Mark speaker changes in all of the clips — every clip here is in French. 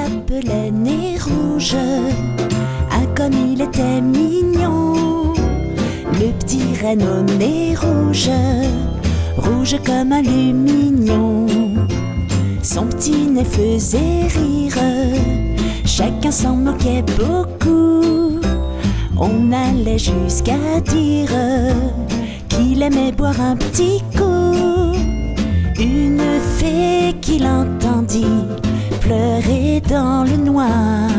Speaker 1: l'appelait Nez Rouge. Ah, comme il était mignon, le petit renne au nez rouge, rouge comme un lumignon. Son petit nez faisait rire, chacun s'en moquait beaucoup. On allait jusqu'à dire qu'il aimait boire un petit coup. Une fée qui l'entendit pleurer dans le noir,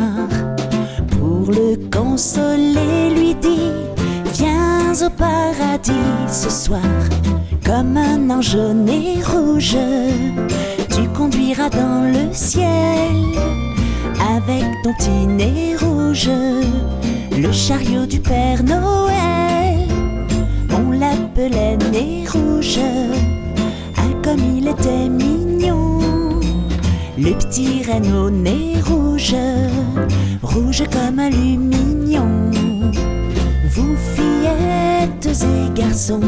Speaker 1: pour le consoler lui dit: viens au paradis ce soir. Comme un ange au nez rouge, tu conduiras dans le ciel avec ton petit nez rouge, le chariot du Père Noël. On l'appelait Nez Rouge. Ah, comme il était mignon, le petit renne au nez rouge, rouge comme un lumignon. Vous fillettes et garçons,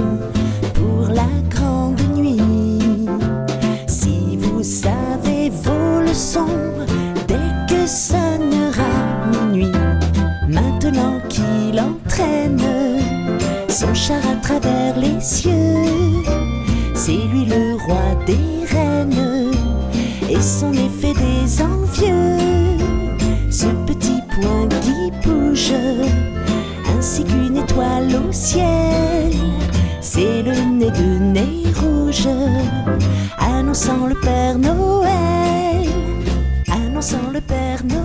Speaker 1: pour la grande nuit, si vous savez vos leçons, dès que sonnera minuit, maintenant qu'il entraîne son char à travers les cieux, c'est lui le roi des reines, et son effet des envieux. Ce petit point qui bouge, ainsi qu'une étoile au ciel, c'est le nez de Nez Rouge, annonçant le Père Noël, annonçant le Père Noël.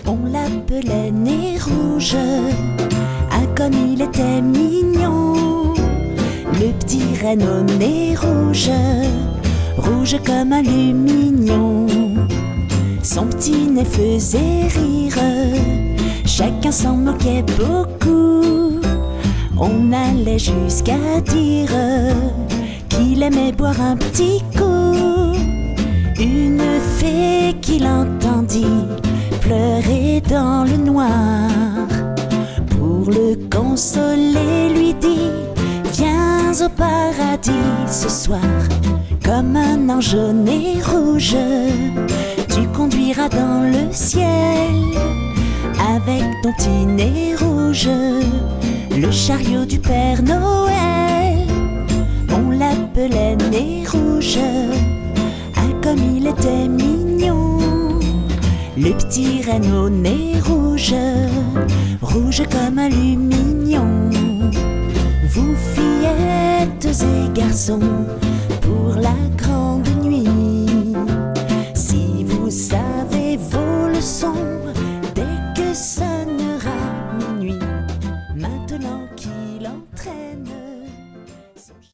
Speaker 1: On l'appelait Nez Rouge. Ah, comme il était mignon, le petit renne au nez rouge, rouge comme un lumignon. Son petit nez faisait rire, chacun s'en moquait beaucoup. On allait jusqu'à dire qu'il aimait boire un petit coup. Une fée qui l'entendit pleurer dans le noir, pour le consoler lui dit: viens au paradis ce soir. Comme un ange au nez rouge, tu conduiras dans le ciel avec ton petit nez rouge, le chariot du Père Noël. On l'appelait Nez Rouge. Ah, comme il était mignon, le petit renne au nez rouge, rouge comme un lumignon. Vous fillettes et garçons, pour la grande